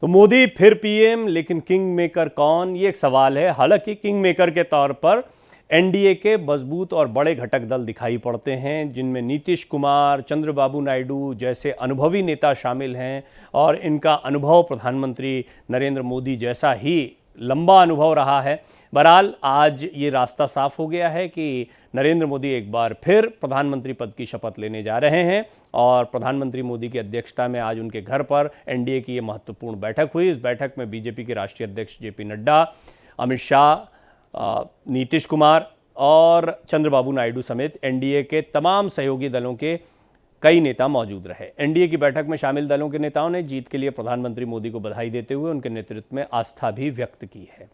तो मोदी फिर पीएम, लेकिन किंग मेकर कौन, ये एक सवाल है। हालांकि किंग मेकर के तौर पर एनडीए के मजबूत और बड़े घटक दल दिखाई पड़ते हैं, जिनमें नीतीश कुमार, चंद्रबाबू नायडू जैसे अनुभवी नेता शामिल हैं और इनका अनुभव प्रधानमंत्री नरेंद्र मोदी जैसा ही लंबा अनुभव रहा है। बहरहाल आज ये रास्ता साफ हो गया है कि नरेंद्र मोदी एक बार फिर प्रधानमंत्री पद की शपथ लेने जा रहे हैं और प्रधानमंत्री मोदी की अध्यक्षता में आज उनके घर पर एनडीए की ये महत्वपूर्ण बैठक हुई। इस बैठक में बीजेपी के राष्ट्रीय अध्यक्ष जेपी नड्डा, अमित शाह, नीतीश कुमार और चंद्रबाबू नायडू समेत एनडीए के तमाम सहयोगी दलों के कई नेता मौजूद रहे। एनडीए की बैठक में शामिल दलों के नेताओं ने जीत के लिए प्रधानमंत्री मोदी को बधाई देते हुए उनके नेतृत्व में आस्था भी व्यक्त की है।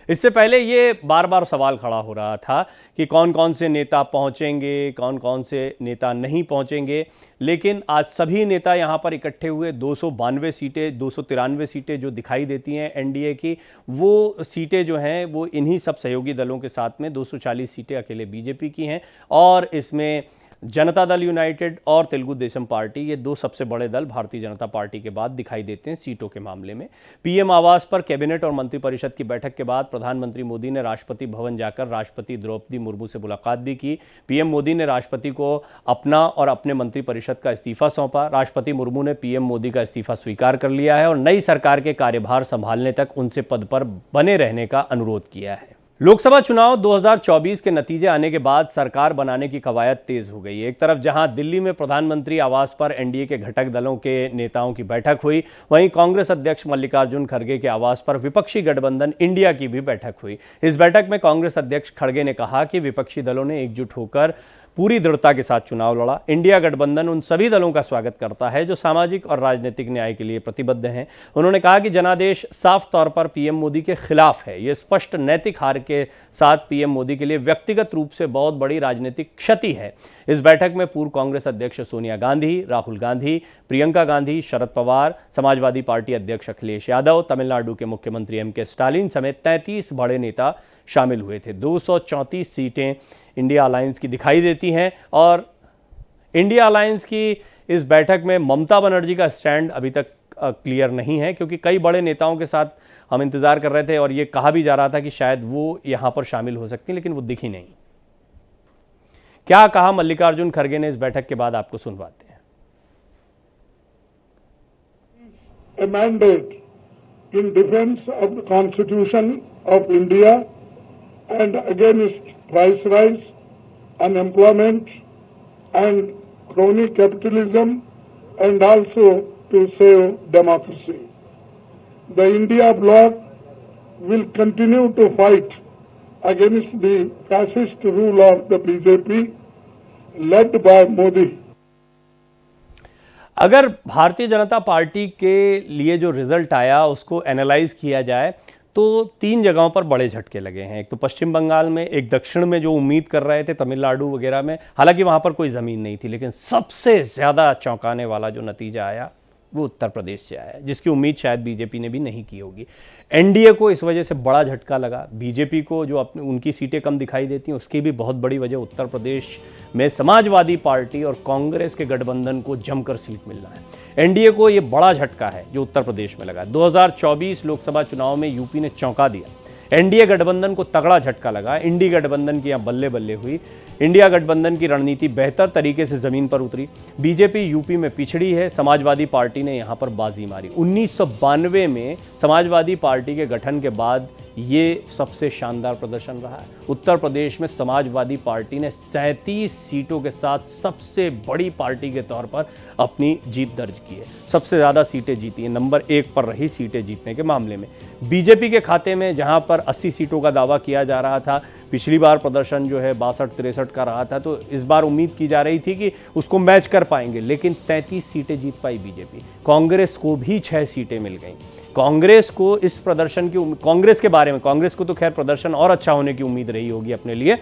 इससे पहले ये बार बार सवाल खड़ा हो रहा था कि कौन कौन से नेता पहुंचेंगे, कौन कौन से नेता नहीं पहुंचेंगे, लेकिन आज सभी नेता यहां पर इकट्ठे हुए। 292 सीटें, 293 सीटें जो दिखाई देती हैं एनडीए की, वो सीटें जो हैं वो इन्हीं सब सहयोगी दलों के साथ में 240 सीटें अकेले बीजेपी की हैं और इसमें जनता दल यूनाइटेड और तेलुगु देशम पार्टी, ये दो सबसे बड़े दल भारतीय जनता पार्टी के बाद दिखाई देते हैं सीटों के मामले में। पीएम आवास पर कैबिनेट और मंत्रिपरिषद की बैठक के बाद प्रधानमंत्री मोदी ने राष्ट्रपति भवन जाकर राष्ट्रपति द्रौपदी मुर्मू से मुलाकात भी की। पीएम मोदी ने राष्ट्रपति को अपना और अपने मंत्रिपरिषद का इस्तीफा सौंपा। राष्ट्रपति मुर्मू ने पीएम मोदी का इस्तीफा स्वीकार कर लिया है और नई सरकार के कार्यभार संभालने तक उनसे पद पर बने रहने का अनुरोध किया है। लोकसभा चुनाव 2024 के नतीजे आने के बाद सरकार बनाने की कवायद तेज हो गई है। एक तरफ जहां दिल्ली में प्रधानमंत्री आवास पर एनडीए के घटक दलों के नेताओं की बैठक हुई, वहीं कांग्रेस अध्यक्ष मल्लिकार्जुन खड़गे के आवास पर विपक्षी गठबंधन इंडिया की भी बैठक हुई। इस बैठक में कांग्रेस अध्यक्ष खड़गे ने कहा कि विपक्षी दलों ने एकजुट होकर पूरी दृढ़ता के साथ चुनाव लड़ा। इंडिया गठबंधन उन सभी दलों का स्वागत करता है जो सामाजिक और राजनीतिक न्याय के लिए प्रतिबद्ध हैं। उन्होंने कहा कि जनादेश साफ तौर पर पीएम मोदी के खिलाफ है। ये स्पष्ट नैतिक हार के साथ पीएम मोदी के लिए व्यक्तिगत रूप से बहुत बड़ी राजनीतिक क्षति है। इस बैठक में पूर्व कांग्रेस अध्यक्ष सोनिया गांधी, राहुल गांधी, प्रियंका गांधी, शरद पवार, समाजवादी पार्टी अध्यक्ष अखिलेश यादव, तमिलनाडु के मुख्यमंत्री एमके स्टालिन समेत 33 बड़े नेता शामिल हुए थे। 234 सीटें इंडिया अलायंस की दिखाई देती हैं और इंडिया अलायंस की इस बैठक में ममता बनर्जी का स्टैंड अभी तक क्लियर नहीं है, क्योंकि कई बड़े नेताओं के साथ हम इंतजार कर रहे थे और ये कहा भी जा रहा था कि शायद वो यहां पर शामिल हो सकती हैं, लेकिन वो दिखी नहीं। क्या कहा मल्लिकार्जुन खड़गे ने इस बैठक के बाद, आपको सुनवाते हैं। A mandate in defense of the Constitution of India and against price rise, unemployment and crony capitalism, and also to save democracy. The India bloc will continue to fight against the fascist rule of the BJP led by Modi. अगर Bharatiya Janata party के लिए जो result आया उसको analyse किया जाए तो 3 जगहों पर बड़े झटके लगे हैं। एक तो पश्चिम बंगाल में, एक दक्षिण में जो उम्मीद कर रहे थे तमिलनाडु वगैरह में, हालांकि वहां पर कोई ज़मीन नहीं थी, लेकिन सबसे ज़्यादा चौंकाने वाला जो नतीजा आया वो उत्तर प्रदेश से आया, जिसकी उम्मीद शायद बीजेपी ने भी नहीं की होगी। एनडीए को इस वजह से बड़ा झटका लगा। बीजेपी को जो अपनी उनकी सीटें कम दिखाई देती हैं उसकी भी बहुत बड़ी वजह उत्तर प्रदेश में समाजवादी पार्टी और कांग्रेस के गठबंधन को जमकर सीट मिलना है। एनडीए को ये बड़ा झटका है जो उत्तर प्रदेश में लगा। 2024 लोकसभा चुनाव में यूपी ने चौंका दिया। एनडीए गठबंधन को तगड़ा झटका लगा। इंडी गठबंधन की यहाँ बल्ले बल्ले हुई। इंडिया गठबंधन की रणनीति बेहतर तरीके से जमीन पर उतरी। बीजेपी यूपी में पिछड़ी है, समाजवादी पार्टी ने यहां पर बाजी मारी। 1992 में समाजवादी पार्टी के गठन के बाद ये सबसे शानदार प्रदर्शन रहा है। उत्तर प्रदेश में समाजवादी पार्टी ने 37 सीटों के साथ सबसे बड़ी पार्टी के तौर पर अपनी जीत दर्ज की है। सबसे ज़्यादा सीटें जीती हैं, नंबर 1 पर रही सीटें जीतने के मामले में। बीजेपी के खाते में जहां पर 80 सीटों का दावा किया जा रहा था, पिछली बार प्रदर्शन जो है 62-63 का रहा था, तो इस बार उम्मीद की जा रही थी कि उसको मैच कर पाएंगे, लेकिन 33 सीटें जीत पाई बीजेपी। कांग्रेस को भी 6 सीटें मिल गईं। कांग्रेस को इस प्रदर्शन की, कांग्रेस के बारे में, कांग्रेस को तो खैर प्रदर्शन और अच्छा होने की उम्मीद रही होगी अपने लिए,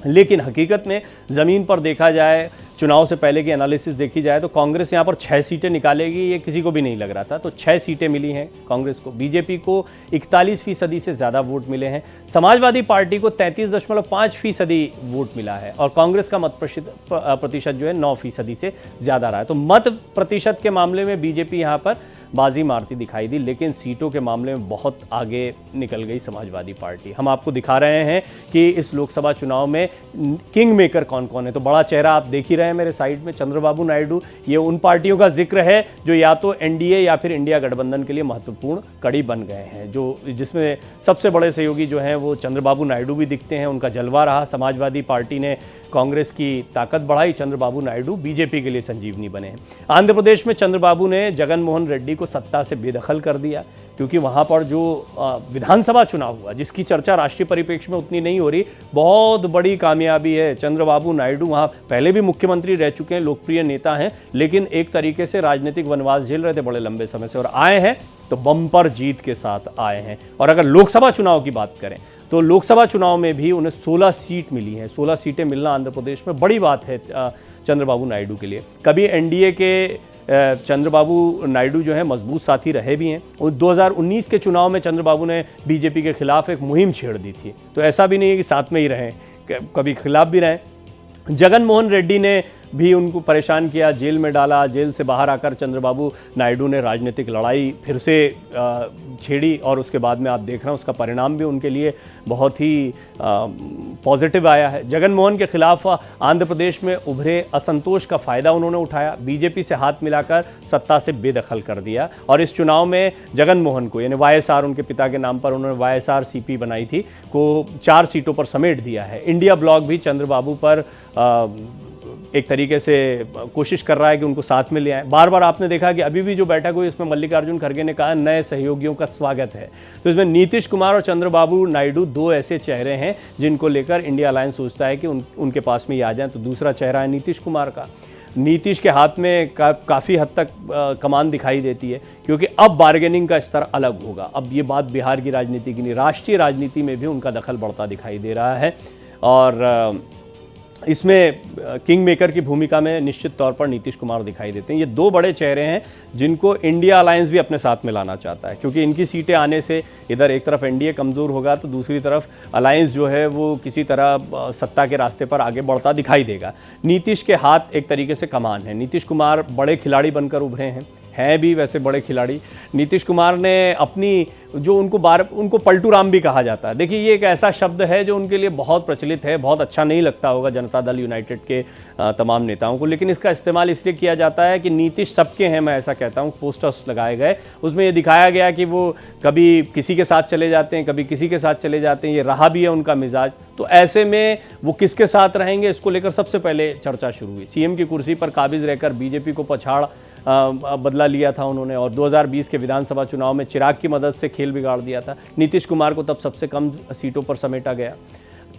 लेकिन हकीकत में ज़मीन पर देखा जाए, चुनाव से पहले की एनालिसिस देखी जाए तो कांग्रेस यहाँ पर 6 सीटें निकालेगी, ये किसी को भी नहीं लग रहा था। तो 6 सीटें मिली हैं कांग्रेस को। बीजेपी को 41% से ज़्यादा वोट मिले हैं। समाजवादी पार्टी को 33.5% वोट मिला है और कांग्रेस का मत प्रतिशत जो है 9% से ज़्यादा रहा है। तो मत प्रतिशत के मामले में बीजेपी यहाँ पर बाजी मारती दिखाई दी, लेकिन सीटों के मामले में बहुत आगे निकल गई समाजवादी पार्टी। हम आपको दिखा रहे हैं कि इस लोकसभा चुनाव में किंग मेकर कौन कौन है। तो बड़ा चेहरा आप देख ही रहे हैं मेरे साइड में, चंद्रबाबू नायडू। ये उन पार्टियों का जिक्र है जो या तो एनडीए या फिर इंडिया गठबंधन के लिए महत्वपूर्ण कड़ी बन गए हैं, जिसमें सबसे बड़े सहयोगी जो हैं वो चंद्रबाबू नायडू भी दिखते हैं। उनका जलवा रहा। समाजवादी पार्टी ने कांग्रेस की ताकत बढ़ाई, चंद्रबाबू नायडू बीजेपी के लिए संजीवनी बने हैं। आंध्र प्रदेश में चंद्रबाबू ने जगन मोहन रेड्डी को सत्ता से बेदखल कर दिया, क्योंकि वहाँ पर जो विधानसभा चुनाव हुआ जिसकी चर्चा राष्ट्रीय परिप्रेक्ष्य में उतनी नहीं हो रही, बहुत बड़ी कामयाबी है। चंद्रबाबू नायडू वहाँ पहले भी मुख्यमंत्री रह चुके हैं, लोकप्रिय नेता हैं, लेकिन एक तरीके से राजनीतिक वनवास झेल रहे थे बड़े लंबे समय से, और आए हैं तो बम्पर जीत के साथ आए हैं। और अगर लोकसभा चुनाव की बात करें तो लोकसभा चुनाव में भी उन्हें 16 सीट मिली हैं। 16 सीटें मिलना आंध्र प्रदेश में बड़ी बात है चंद्रबाबू नायडू के लिए। कभी एनडीए के चंद्रबाबू नायडू जो है मजबूत साथी रहे भी हैं, और 2019 के चुनाव में चंद्रबाबू ने बीजेपी के खिलाफ एक मुहिम छेड़ दी थी। तो ऐसा भी नहीं है कि साथ में ही रहें, कभी खिलाफ भी रहें। जगन मोहन रेड्डी ने भी उनको परेशान किया, जेल में डाला। जेल से बाहर आकर चंद्रबाबू नायडू ने राजनीतिक लड़ाई फिर से छेड़ी, और उसके बाद में आप देख रहे हैं उसका परिणाम भी उनके लिए बहुत ही पॉजिटिव आया है। जगन मोहन के खिलाफ आंध्र प्रदेश में उभरे असंतोष का फ़ायदा उन्होंने उठाया, बीजेपी से हाथ मिलाकर सत्ता से बेदखल कर दिया, और इस चुनाव में जगन मोहन को, यानी वाईएसआर उनके पिता के नाम पर उन्होंने वाईएसआर सीपी बनाई थी, को 4 सीटों पर समेट दिया है। इंडिया ब्लॉक भी चंद्रबाबू पर एक तरीके से कोशिश कर रहा है कि उनको साथ में ले आए। बार बार आपने देखा कि अभी भी जो बैठक हुई इसमें मल्लिकार्जुन खड़गे ने कहा नए सहयोगियों का स्वागत है। तो इसमें नीतीश कुमार और चंद्रबाबू नायडू 2 ऐसे चेहरे हैं जिनको लेकर इंडिया अलायंस सोचता है कि उनके पास में ये आ जाएं। तो दूसरा चेहरा है नीतीश कुमार का। नीतीश के हाथ में काफ़ी हद तक कमान दिखाई देती है, क्योंकि अब बार्गेनिंग का स्तर अलग होगा। अब ये बात बिहार की राजनीति की नहीं, राष्ट्रीय राजनीति में भी उनका दखल बढ़ता दिखाई दे रहा है, और इसमें किंग मेकर की भूमिका में निश्चित तौर पर नीतीश कुमार दिखाई देते हैं। ये 2 बड़े चेहरे हैं जिनको इंडिया अलायंस भी अपने साथ में लाना चाहता है, क्योंकि इनकी सीटें आने से इधर एक तरफ एनडीए कमज़ोर होगा तो दूसरी तरफ अलायंस जो है वो किसी तरह सत्ता के रास्ते पर आगे बढ़ता दिखाई देगा। नीतीश के हाथ एक तरीके से कमान है। नीतीश कुमार बड़े खिलाड़ी बनकर उभरे हैं भी वैसे बड़े खिलाड़ी। नीतीश कुमार ने अपनी जो उनको पलटू राम भी कहा जाता है। देखिए, ये एक ऐसा शब्द है जो उनके लिए बहुत प्रचलित है, बहुत अच्छा नहीं लगता होगा जनता दल यूनाइटेड के तमाम नेताओं को, लेकिन इसका इस्तेमाल इसलिए किया जाता है कि नीतीश सबके हैं, मैं ऐसा कहता हूँ। पोस्टर्स लगाए गए, उसमें ये दिखाया गया कि वो कभी किसी के साथ चले जाते हैं, कभी किसी के साथ चले जाते हैं, ये रहा भी है उनका मिजाज। तो ऐसे में वो किसके साथ रहेंगे, इसको लेकर सबसे पहले चर्चा शुरू हुई। सीएम की कुर्सी पर काबिज रहकर बीजेपी को पछाड़ बदला लिया था उन्होंने, और 2020 के विधानसभा चुनाव में चिराग की मदद से खेल बिगाड़ दिया था। नीतीश कुमार को तब सबसे कम सीटों पर समेटा गया।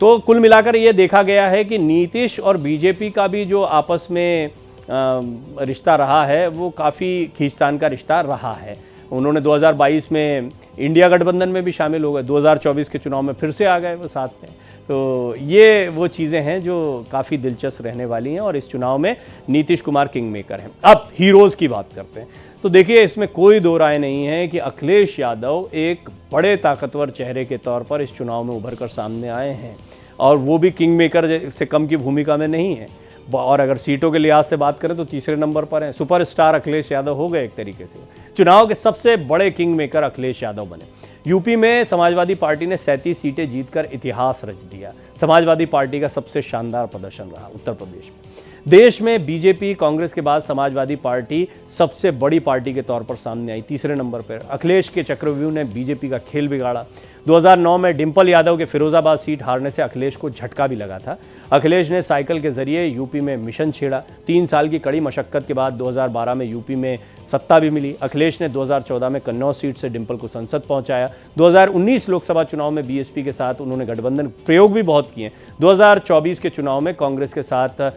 तो कुल मिलाकर ये देखा गया है कि नीतीश और बीजेपी का भी जो आपस में रिश्ता रहा है वो काफ़ी खींचतान का रिश्ता रहा है। उन्होंने 2022 में इंडिया गठबंधन में भी शामिल हो गए, 2024 के चुनाव में फिर से आ गए वो साथ में। तो ये वो चीज़ें हैं जो काफ़ी दिलचस्प रहने वाली हैं, और इस चुनाव में नीतीश कुमार किंग मेकर हैं। अब हीरोज़ की बात करते हैं। तो देखिए, इसमें कोई दो राय नहीं है कि अखिलेश यादव एक बड़े ताकतवर चेहरे के तौर पर इस चुनाव में उभर कर सामने आए हैं, और वो भी किंग मेकर से कम की भूमिका में नहीं है। और अगर सीटों के लिहाज से बात करें तो तीसरे नंबर पर हैं। सुपरस्टार अखिलेश यादव हो गए एक तरीके से। चुनाव के सबसे बड़े किंग मेकर अखिलेश यादव बने। यूपी में समाजवादी पार्टी ने 37 सीटें जीतकर इतिहास रच दिया। समाजवादी पार्टी का सबसे शानदार प्रदर्शन रहा उत्तर प्रदेश में। देश में बीजेपी, कांग्रेस के बाद समाजवादी पार्टी सबसे बड़ी पार्टी के तौर पर सामने आई, तीसरे नंबर पर। अखिलेश के चक्रव्यूह ने बीजेपी का खेल बिगाड़ा। 2009 में डिंपल यादव के फिरोजाबाद सीट हारने से अखिलेश को झटका भी लगा था। अखिलेश ने साइकिल के जरिए यूपी में मिशन छेड़ा। 3 साल की कड़ी मशक्कत के बाद 2012 में यूपी में सत्ता भी मिली। अखिलेश ने 2014 में कन्नौज सीट से डिंपल को संसद पहुंचाया। 2019 लोकसभा चुनाव में बीएसपी के साथ उन्होंने गठबंधन प्रयोग भी बहुत किए। 2024 के चुनाव में कांग्रेस के साथ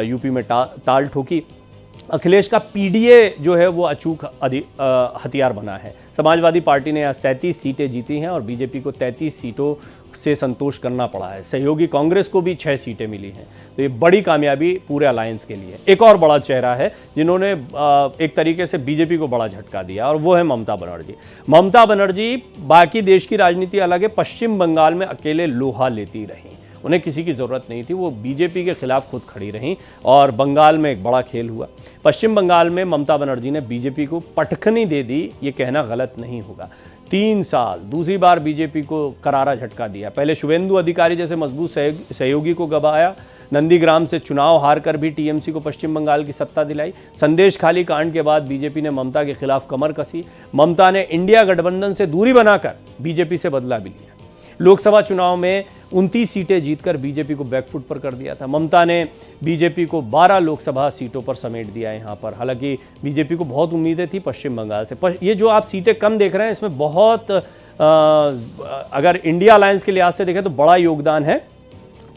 यूपी में ताल ठोकी। अखिलेश का पीडीए जो है वो अचूक हथियार बना है। समाजवादी पार्टी ने यहाँ 37 सीटें जीती हैं और बीजेपी को 33 सीटों से संतोष करना पड़ा है। सहयोगी कांग्रेस को भी 6 सीटें मिली हैं, तो ये बड़ी कामयाबी पूरे अलायंस के लिए। एक और बड़ा चेहरा है जिन्होंने एक तरीके से बीजेपी को बड़ा झटका दिया, और वो है ममता बनर्जी। ममता बनर्जी, बाकी देश की राजनीति अलग है, पश्चिम बंगाल में अकेले लोहा लेती रहीं, उन्हें किसी की ज़रूरत नहीं थी, वो बीजेपी के खिलाफ खुद खड़ी रहीं और बंगाल में एक बड़ा खेल हुआ। पश्चिम बंगाल में ममता बनर्जी ने बीजेपी को पटखनी दे दी, ये कहना गलत नहीं होगा। 3 साल दूसरी बार बीजेपी को करारा झटका दिया। पहले शुभेंदु अधिकारी जैसे मजबूत सहयोगी को गवाया, नंदीग्राम से चुनाव हारकर भी टीएमसी को पश्चिम बंगाल की सत्ता दिलाई। संदेश खाली कांड के बाद बीजेपी ने ममता के खिलाफ कमर कसी। ममता ने इंडिया गठबंधन से दूरी बनाकर बीजेपी से बदला भी लिया। लोकसभा चुनाव में 29 सीटें जीतकर बीजेपी को बैकफुट पर कर दिया था। ममता ने बीजेपी को 12 लोकसभा सीटों पर समेट दिया यहाँ पर। हालांकि बीजेपी को बहुत उम्मीदें थी पश्चिम बंगाल से। ये जो आप सीटें कम देख रहे हैं, इसमें बहुत अगर इंडिया अलायंस के लिहाज से देखें तो बड़ा योगदान है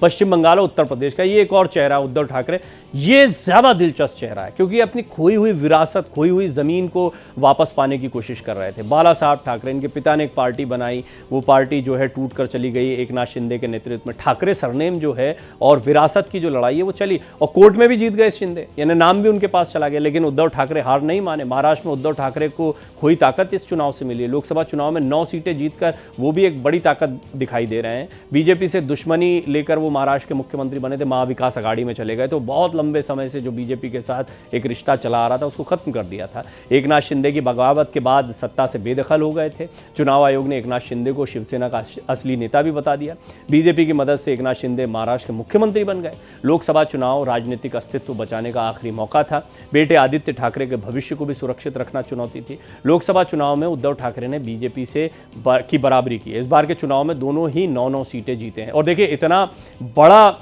पश्चिम बंगाल और उत्तर प्रदेश का। ये एक और चेहरा उद्धव ठाकरे, ये ज़्यादा दिलचस्प चेहरा है क्योंकि अपनी खोई हुई विरासत, खोई हुई ज़मीन को वापस पाने की कोशिश कर रहे थे। बाला साहब ठाकरे, इनके पिता ने एक पार्टी बनाई, वो पार्टी जो है टूट कर चली गई एकनाथ शिंदे के नेतृत्व में। ठाकरे सरनेम जो है और विरासत की जो लड़ाई है वो चली, और कोर्ट में भी जीत गए शिंदे, यानी नाम भी उनके पास चला गया। लेकिन उद्धव ठाकरे हार नहीं माने। महाराष्ट्र में उद्धव ठाकरे को खोई ताकत इस चुनाव से मिली है। लोकसभा चुनाव में 9 सीटें जीतकर वो भी एक बड़ी ताकत दिखाई दे रहे हैं। बीजेपी से दुश्मनी लेकर वो महाराष्ट्र के मुख्यमंत्री बने थे, महाविकास अघाड़ी में चले गए, तो बहुत लंबे समय से जो बीजेपी के साथ एक रिश्ता चला आ रहा था उसको खत्म कर दिया था। एकनाथ शिंदे की बगावत के बाद सत्ता से बेदखल हो गए थे। चुनाव आयोग ने एकनाथ शिंदे को शिवसेना का असली नेता भी बता दिया। बीजेपी की मदद से एकनाथ शिंदे महाराष्ट्र के मुख्यमंत्री बन गए। लोकसभा चुनाव राजनीतिक अस्तित्व बचाने का आखिरी मौका था। बेटे आदित्य ठाकरे के भविष्य को भी सुरक्षित रखना चुनौती थी। लोकसभा चुनाव में उद्धव ठाकरे ने बीजेपी से की बराबरी की। इस बार के चुनाव में दोनों ही 9-9 सीटें जीते हैं। और देखिए, इतना बड़ा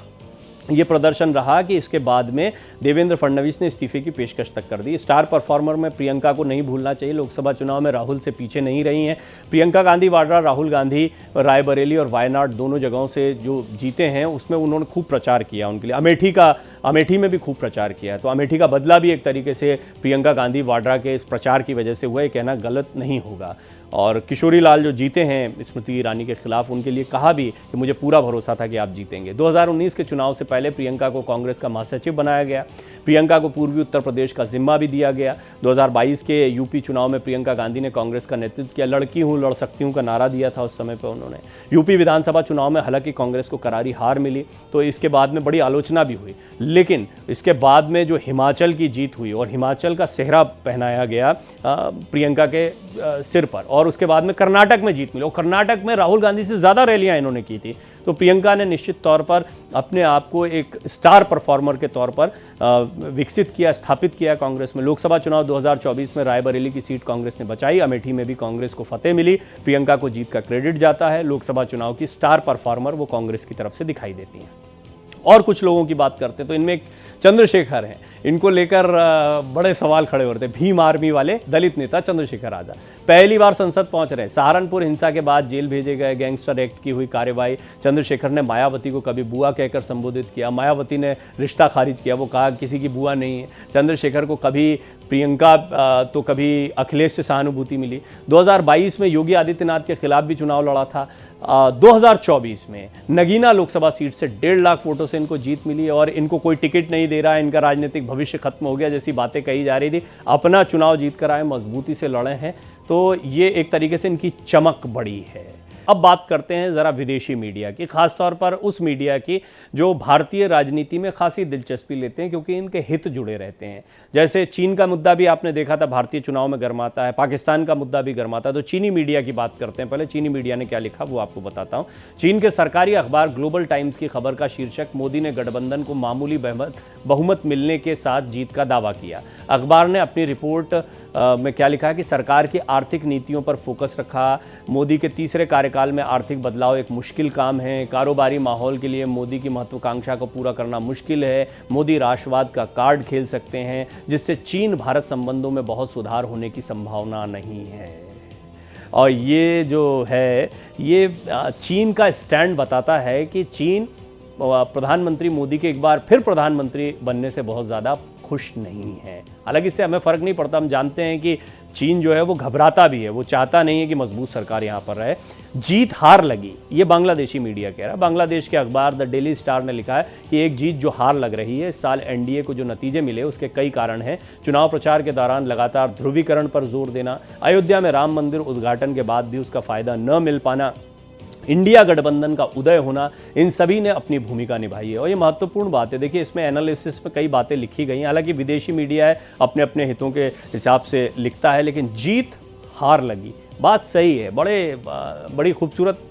ये प्रदर्शन रहा कि इसके बाद में देवेंद्र फडणवीस ने इस्तीफे की पेशकश तक कर दी। स्टार परफॉर्मर में प्रियंका को नहीं भूलना चाहिए। लोकसभा चुनाव में राहुल से पीछे नहीं रही हैं। प्रियंका गांधी वाड्रा राहुल गांधी रायबरेली और वायनाड दोनों जगहों से जो जीते हैं उसमें उन्होंने खूब प्रचार किया उनके लिए। अमेठी में भी खूब प्रचार किया। तो अमेठी का बदला भी एक तरीके से प्रियंका गांधी वाड्रा के इस प्रचार की वजह से हुआ, ये कहना गलत नहीं होगा। और किशोरी लाल जो जीते हैं स्मृति ईरानी के खिलाफ, उनके लिए कहा भी कि मुझे पूरा भरोसा था कि आप जीतेंगे। 2019 के चुनाव से पहले प्रियंका को कांग्रेस का महासचिव बनाया गया। प्रियंका को पूर्वी उत्तर प्रदेश का जिम्मा भी दिया गया। 2022 के यूपी चुनाव में प्रियंका गांधी ने कांग्रेस का नेतृत्व किया। लड़की हूँ लड़ सकती हूँ का नारा दिया था उस समय पर उन्होंने। यूपी विधानसभा चुनाव में हालांकि कांग्रेस को करारी हार मिली, तो इसके बाद में बड़ी आलोचना भी हुई। लेकिन इसके बाद में जो हिमाचल की जीत हुई और हिमाचल का सेहरा पहनाया गया प्रियंका के सिर पर, और उसके बाद में कर्नाटक में जीत मिली, और कर्नाटक में राहुल गांधी से ज़्यादा रैलियां इन्होंने की थी। तो प्रियंका ने निश्चित तौर पर अपने आप को एक स्टार परफॉर्मर के तौर पर विकसित किया, स्थापित किया कांग्रेस में। लोकसभा चुनाव 2024 में रायबरेली की सीट कांग्रेस ने बचाई। अमेठी में भी कांग्रेस को फतेह मिली। प्रियंका को जीत का क्रेडिट जाता है। लोकसभा चुनाव की स्टार परफॉर्मर वो कांग्रेस की तरफ से दिखाई देती हैं। और कुछ लोगों की बात करते हैं तो इनमें एक चंद्रशेखर हैं। इनको लेकर बड़े सवाल खड़े हो रहे थे। भीम आर्मी वाले दलित नेता चंद्रशेखर आजाद पहली बार संसद पहुंच रहे हैं। सहारनपुर हिंसा के बाद जेल भेजे गए, गैंगस्टर एक्ट की हुई कार्यवाही। चंद्रशेखर ने मायावती को कभी बुआ कहकर संबोधित किया। मायावती ने रिश्ता खारिज किया, वो कहा किसी की बुआ नहीं है। चंद्रशेखर को कभी प्रियंका तो कभी अखिलेश से सहानुभूति मिली। 2022 में योगी आदित्यनाथ के खिलाफ भी चुनाव लड़ा था। 2024 में नगीना लोकसभा सीट से 1.5 लाख वोटों से इनको जीत मिली, और इनको कोई टिकट नहीं दे रहा है, इनका राजनीतिक भविष्य खत्म हो गया जैसी बातें कही जा रही थी। अपना चुनाव जीत कर आए, मजबूती से लड़े हैं, तो ये एक तरीके से इनकी चमक बड़ी है। अब बात करते हैं ज़रा विदेशी मीडिया की, खासतौर पर उस मीडिया की जो भारतीय राजनीति में खासी दिलचस्पी लेते हैं क्योंकि इनके हित जुड़े रहते हैं। जैसे चीन का मुद्दा भी आपने देखा था भारतीय चुनाव में गरमाता है, पाकिस्तान का मुद्दा भी गरमाता है। तो चीनी मीडिया की बात करते हैं। पहले चीनी मीडिया ने क्या लिखा वो आपको बताता हूँ। चीन के सरकारी अखबार ग्लोबल टाइम्स की खबर का शीर्षक, मोदी ने गठबंधन को मामूली बहुमत मिलने के साथ जीत का दावा किया। अखबार ने अपनी रिपोर्ट में क्या लिखा है कि सरकार की आर्थिक नीतियों पर फोकस रखा। मोदी के तीसरे कार्यकाल में आर्थिक बदलाव एक मुश्किल काम है। कारोबारी माहौल के लिए मोदी की महत्वाकांक्षा को पूरा करना मुश्किल है। मोदी राष्ट्रवाद का कार्ड खेल सकते हैं जिससे चीन भारत संबंधों में बहुत सुधार होने की संभावना नहीं है। और ये जो है ये चीन का स्टैंड बताता है कि चीन प्रधानमंत्री मोदी के एक बार फिर प्रधानमंत्री बनने से बहुत ज़्यादा खुश नहीं हैं। हालांकि इससे हमें फ़र्क नहीं पड़ता, हम जानते हैं कि चीन जो है वो घबराता भी है, वो चाहता नहीं है कि मजबूत सरकार यहाँ पर रहे। जीत हार लगी, ये बांग्लादेशी मीडिया कह रहा है। बांग्लादेश के अखबार द डेली स्टार ने लिखा है कि एक जीत जो हार लग रही है। इस साल एनडीए को जो नतीजे मिले उसके कई कारण हैं। चुनाव प्रचार के दौरान लगातार ध्रुवीकरण पर जोर देना, अयोध्या में राम मंदिर उद्घाटन के बाद भी उसका फायदा न मिल पाना, इंडिया गठबंधन का उदय होना, इन सभी ने अपनी भूमिका निभाई है। और ये महत्वपूर्ण बात है। देखिए, इसमें एनालिसिस में कई बातें लिखी गई हैं। हालांकि विदेशी मीडिया है, अपने अपने हितों के हिसाब से लिखता है, लेकिन जीत हार लगी, बात सही है। बड़ी खूबसूरत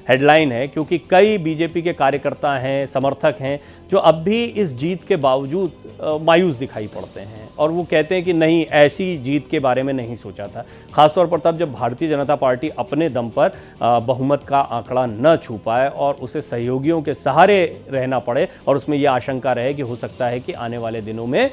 हेडलाइन है, क्योंकि कई बीजेपी के कार्यकर्ता हैं, समर्थक हैं, जो अब भी इस जीत के बावजूद मायूस दिखाई पड़ते हैं और वो कहते हैं कि नहीं, ऐसी जीत के बारे में नहीं सोचा था। खासतौर पर तब जब भारतीय जनता पार्टी अपने दम पर बहुमत का आंकड़ा न छू पाए और उसे सहयोगियों के सहारे रहना पड़े, और उसमें यह आशंका रहे कि हो सकता है कि आने वाले दिनों में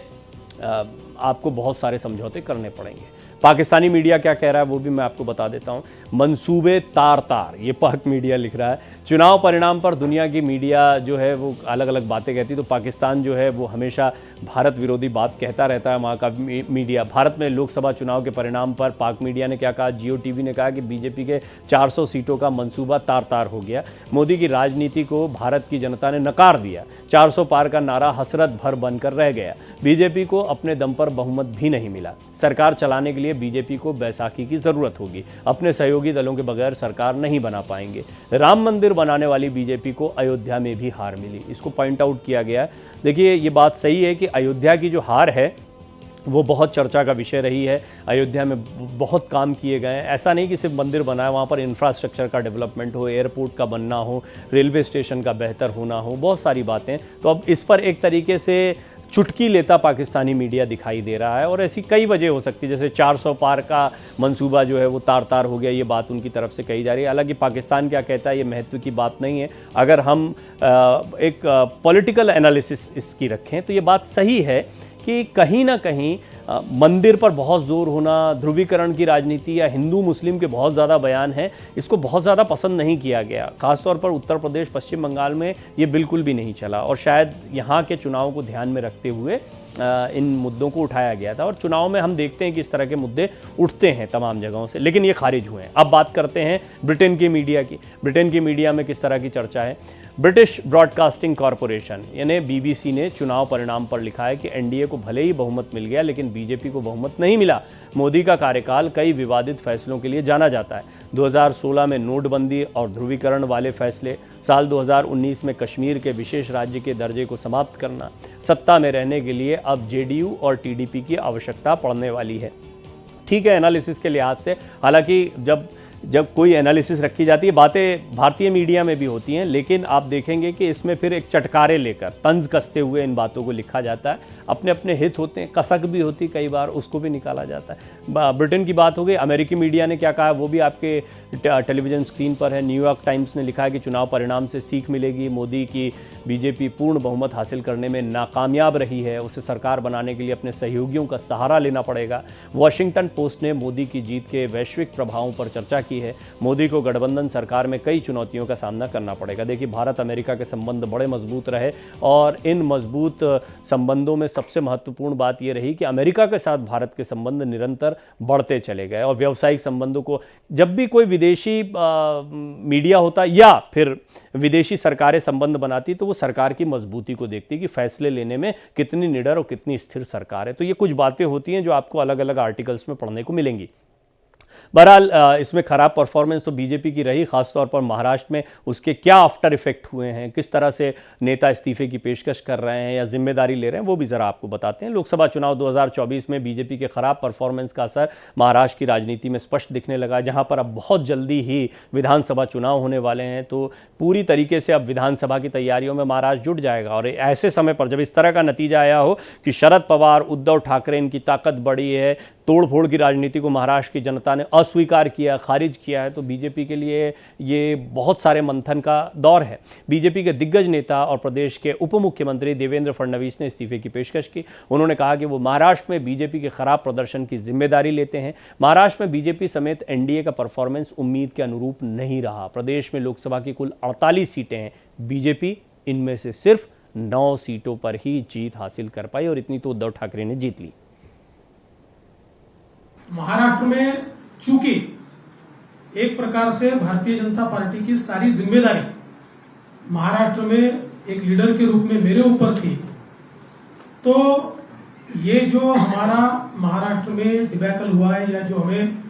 आपको बहुत सारे समझौते करने पड़ेंगे। पाकिस्तानी मीडिया क्या कह रहा है वो भी मैं आपको बता देता हूं। मंसूबे तार तार, ये पाक मीडिया लिख रहा है। चुनाव परिणाम पर दुनिया की मीडिया जो है वो अलग अलग बातें कहती है, तो पाकिस्तान जो है वो हमेशा भारत विरोधी बात कहता रहता है। वहाँ का मीडिया, भारत में लोकसभा चुनाव के परिणाम पर पाक मीडिया ने क्या कहा, जियो टीवी ने कहा कि बीजेपी के 400 सीटों का मंसूबा तार तार हो गया। मोदी की राजनीति को भारत की जनता ने नकार दिया। 400 पार का नारा हसरत भर बनकर रह गया। बीजेपी को अपने दम पर बहुमत भी नहीं मिला। सरकार चलाने के लिए बीजेपी को बैसाखी की जरूरत होगी। अपने सहयोगी दलों के बगैर सरकार नहीं बना पाएंगे। राम मंदिर बनाने वाली बीजेपी को अयोध्या में भी हार मिली, इसको पॉइंट आउट किया गया। देखिए, ये बात सही है कि अयोध्या की जो हार है वो बहुत चर्चा का विषय रही है। अयोध्या में बहुत काम किए गए हैं। ऐसा नहीं कि सिर्फ मंदिर बना है, वहाँ पर इंफ्रास्ट्रक्चर का डेवलपमेंट हो, एयरपोर्ट का बनना हो, रेलवे स्टेशन का बेहतर होना हो, बहुत सारी बातें। तो अब इस पर एक तरीके से चुटकी लेता पाकिस्तानी मीडिया दिखाई दे रहा है, और ऐसी कई वजह हो सकती है। जैसे 400 पार का मंसूबा जो है वो तार तार हो गया, ये बात उनकी तरफ से कही जा रही है। हालांकि पाकिस्तान क्या कहता है ये महत्व की बात नहीं है। अगर हम एक पॉलिटिकल एनालिसिस इसकी रखें तो ये बात सही है कि कहीं ना कहीं मंदिर पर बहुत जोर होना, ध्रुवीकरण की राजनीति या हिंदू मुस्लिम के बहुत ज़्यादा बयान हैं, इसको बहुत ज़्यादा पसंद नहीं किया गया। खासतौर पर उत्तर प्रदेश, पश्चिम बंगाल में ये बिल्कुल भी नहीं चला, और शायद यहाँ के चुनाव को ध्यान में रखते हुए इन मुद्दों को उठाया गया था। और चुनाव में हम देखते हैं कि इस तरह के मुद्दे उठते हैं तमाम जगहों से, लेकिन ये खारिज हुए हैं। अब बात करते हैं ब्रिटेन की मीडिया की। ब्रिटेन की मीडिया में किस तरह की चर्चा है। ब्रिटिश ब्रॉडकास्टिंग कॉरपोरेशन यानी बीबीसी ने चुनाव परिणाम पर लिखा है कि एनडीए को भले ही बहुमत मिल गया, लेकिन बीजेपी को बहुमत नहीं मिला। मोदी का कार्यकाल कई विवादित फैसलों के लिए जाना जाता है। 2016 में नोटबंदी और ध्रुवीकरण वाले फैसले, साल 2019 में कश्मीर के विशेष राज्य के दर्जे को समाप्त करना। सत्ता में रहने के लिए अब जेडीयू और टीडीपी की आवश्यकता पड़ने वाली है। ठीक है, एनालिसिस के लिहाज से, हालांकि जब कोई एनालिसिस रखी जाती है, बातें भारतीय मीडिया में भी होती हैं, लेकिन आप देखेंगे कि इसमें फिर एक चटकारे लेकर, तंज कसते हुए इन बातों को लिखा जाता है। अपने अपने हित होते हैं, कसक भी होती कई बार, उसको भी निकाला जाता है। ब्रिटेन की बात हो गई। अमेरिकी मीडिया ने क्या कहा वो भी आपके टेलीविज़न स्क्रीन पर है। न्यूयॉर्क टाइम्स ने लिखा है कि चुनाव परिणाम से सीख मिलेगी। मोदी की बीजेपी पूर्ण बहुमत हासिल करने में नाकामयाब रही है, उसे सरकार बनाने के लिए अपने सहयोगियों का सहारा लेना पड़ेगा। वॉशिंगटन पोस्ट ने मोदी की जीत के वैश्विक प्रभावों पर चर्चा की है। मोदी को गठबंधन सरकार में कई चुनौतियों का सामना करना पड़ेगा। देखिए, भारत अमेरिका के संबंध बड़े मजबूत रहे, और इन मजबूत संबंधों में सबसे महत्वपूर्ण बात यह रही कि अमेरिका के साथ भारत के संबंध निरंतर बढ़ते चले गए। और व्यावसायिक संबंधों को, जब भी कोई विदेशी मीडिया होता या फिर विदेशी सरकारें संबंध बनाती, तो वो सरकार की मजबूती को देखती कि फैसले लेने में कितनी निडर और कितनी स्थिर सरकार है। तो ये कुछ बातें होती हैं जो आपको अलग अलग आर्टिकल्स में पढ़ने को मिलेंगी। बहरहाल इसमें खराब परफॉर्मेंस तो बीजेपी की रही, खासतौर पर महाराष्ट्र में उसके क्या आफ्टर इफेक्ट हुए हैं, किस तरह से नेता इस्तीफे की पेशकश कर रहे हैं या जिम्मेदारी ले रहे हैं, वो भी ज़रा आपको बताते हैं। लोकसभा चुनाव 2024 में बीजेपी के खराब परफॉर्मेंस का असर महाराष्ट्र की राजनीति में स्पष्ट दिखने लगा, जहां पर अब बहुत जल्दी ही विधानसभा चुनाव होने वाले हैं। तो पूरी तरीके से अब विधानसभा की तैयारियों में महाराष्ट्र जुट जाएगा, और ऐसे समय पर जब इस तरह का नतीजा आया हो कि शरद पवार, उद्धव ठाकरे, इनकी ताकत बढ़ी है, तोड़ फोड़ की राजनीति को महाराष्ट्र की जनता ने अस्वीकार किया, खारिज किया है, तो बीजेपी के लिए ये बहुत सारे मंथन का दौर है। बीजेपी के दिग्गज नेता और प्रदेश के उप मुख्यमंत्री देवेंद्र फडणवीस ने इस्तीफे की पेशकश की। उन्होंने कहा कि वो महाराष्ट्र में बीजेपी के खराब प्रदर्शन की जिम्मेदारी लेते हैं। महाराष्ट्र में बीजेपी समेत एनडीए का परफॉर्मेंस उम्मीद के अनुरूप नहीं रहा। प्रदेश में लोकसभा की कुल 48 सीटें हैं, बीजेपी इनमें से सिर्फ 9 सीटों पर ही जीत हासिल कर पाई और इतनी तो उद्धव ठाकरे ने जीत ली। महाराष्ट्र में चूंकि एक प्रकार से भारतीय जनता पार्टी की सारी जिम्मेदारी महाराष्ट्र में एक लीडर के रूप में मेरे ऊपर थी, तो ये जो हमारा महाराष्ट्र में डिबैकल हुआ है या जो हमें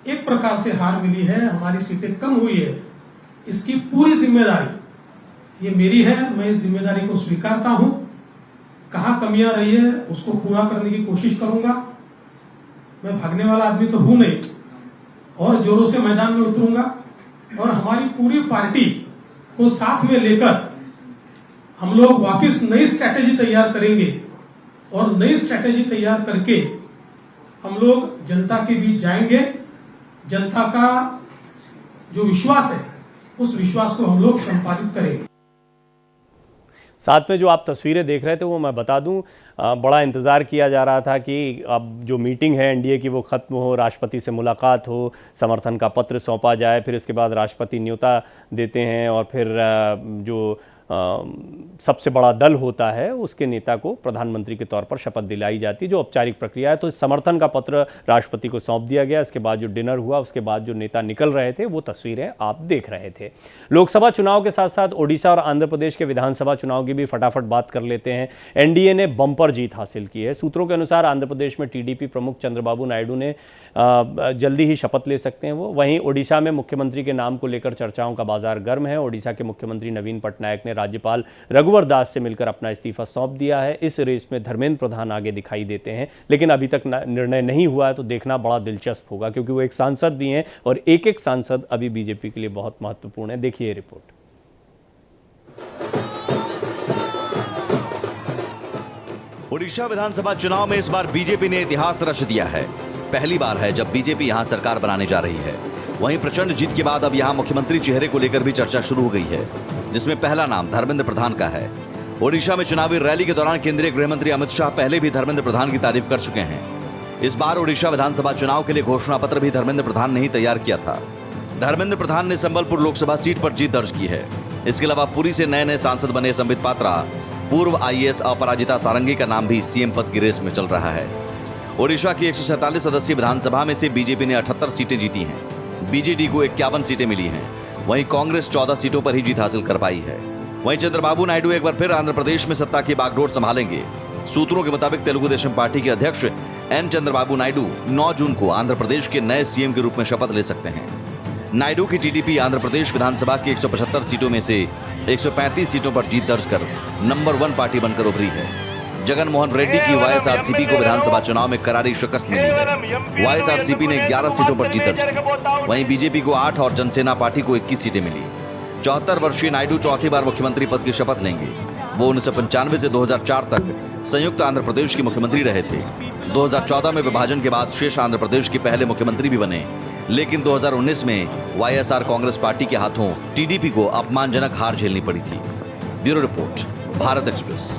एक प्रकार से हार मिली है, हमारी सीटें कम हुई है, इसकी पूरी जिम्मेदारी ये मेरी है। मैं इस जिम्मेदारी को स्वीकारता हूं। कहां कमियां रही है उसको पूरा करने की कोशिश करूंगा। मैं भागने वाला आदमी तो हूं नहीं और जोरों से मैदान में उतरूंगा और हमारी पूरी पार्टी को साथ में लेकर हम लोग वापस नई स्ट्रैटेजी तैयार करेंगे और नई स्ट्रैटेजी तैयार करके हम लोग जनता के बीच जाएंगे। जनता का जो विश्वास है उस विश्वास को हम लोग संपादित करेंगे। साथ में जो आप तस्वीरें देख रहे थे वो मैं बता दूं, बड़ा इंतज़ार किया जा रहा था कि अब जो मीटिंग है एनडीए की वो ख़त्म हो, राष्ट्रपति से मुलाकात हो, समर्थन का पत्र सौंपा जाए, फिर इसके बाद राष्ट्रपति न्योता देते हैं और फिर जो सबसे बड़ा दल होता है उसके नेता को प्रधानमंत्री के तौर पर शपथ दिलाई जाती है, जो औपचारिक प्रक्रिया है। तो समर्थन का पत्र राष्ट्रपति को सौंप दिया गया। इसके बाद जो डिनर हुआ उसके बाद जो नेता निकल रहे थे वो तस्वीरें आप देख रहे थे। लोकसभा चुनाव के साथ साथ ओडिशा और आंध्र प्रदेश के विधानसभा चुनाव की भी फटाफट बात कर लेते हैं। एनडीए ने बम्पर जीत हासिल की है। सूत्रों के अनुसार आंध्र प्रदेश में टीडीपी प्रमुख चंद्रबाबू नायडू ने जल्दी ही शपथ ले सकते हैं वो। वहीं ओडिशा में मुख्यमंत्री के नाम को लेकर चर्चाओं का बाजार गर्म है। ओडिशा के मुख्यमंत्री नवीन पटनायक ने राज्यपाल रघुवर दास से मिलकर अपना इस्तीफा सौंप दिया है। इस रेस में धर्मेंद्र प्रधान आगे दिखाई देते हैं, लेकिन अभी तक निर्णय नहीं हुआ है, तो देखना बड़ा दिलचस्प होगा क्योंकि वो एक सांसद भी हैं और एक एक सांसद अभी बीजेपी के लिए बहुत महत्वपूर्ण है। देखिए ये रिपोर्ट। ओडिशा विधानसभा चुनाव में इस बार बीजेपी ने इतिहास रच दिया है। पहली बार है जब बीजेपी यहां सरकार बनाने जा रही है। वहीं प्रचंड जीत के बाद अब यहां मुख्यमंत्री चेहरे को लेकर भी चर्चा शुरू हो गई है, जिसमें पहला नाम धर्मेंद्र प्रधान का है। ओडिशा में चुनावी रैली के दौरान केंद्रीय गृह मंत्री अमित शाह पहले भी धर्मेंद्र प्रधान की तारीफ कर चुके हैं। इस बार ओडिशा विधानसभा चुनाव के लिए घोषणा पत्र भी धर्मेंद्र प्रधान ने ही तैयार किया था। धर्मेंद्र प्रधान ने संबलपुर लोकसभा सीट पर जीत दर्ज की है। इसके अलावा पुरी से नए सांसद बने संबित पात्रा, पूर्व आईएएस अपराजिता सारंगी का नाम भी सीएम पद की रेस में चल रहा है। ओडिशा की 147 सदस्यीय विधानसभा में से बीजेपी ने 78 सीटें जीती हैं। बीजेडी को 51 सीटें मिली हैं। वहीं कांग्रेस 14 सीटों पर ही जीत हासिल कर पाई है। वहीं चंद्रबाबू नायडू एक बार फिर आंध्र प्रदेश में सत्ता की बागडोर संभालेंगे। सूत्रों के मुताबिक तेलुगु देशम पार्टी के अध्यक्ष एन चंद्रबाबू नायडू 9 जून को आंध्र प्रदेश के नए सीएम के रूप में शपथ ले सकते हैं। नायडू की टीडीपी आंध्र प्रदेश विधानसभा की 175 सीटों में से 135 सीटों पर जीत दर्ज कर नंबर 1 पार्टी बनकर उभरी है। जगन मोहन रेड्डी की वाईएसआरसीपी को विधानसभा चुनाव में करारी शिकस्त मिली है। वाईएसआरसीपी ने 11 सीटों पर जीत दर्ज की। वहीं बीजेपी को 8 और जनसेना पार्टी को 21 सीटें मिली। 74 वर्षीय नायडू चौथी बार मुख्यमंत्री पद की शपथ लेंगे। वो 1995 से 2004 तक संयुक्त आंध्र प्रदेश के मुख्यमंत्री रहे थे। 2014 में विभाजन के बाद शेष आंध्र प्रदेश के पहले मुख्यमंत्री भी बने, लेकिन 2019 में वाईएसआर कांग्रेस पार्टी के हाथों टीडीपी को अपमानजनक हार झेलनी पड़ी थी। Bureau report, Bharat express.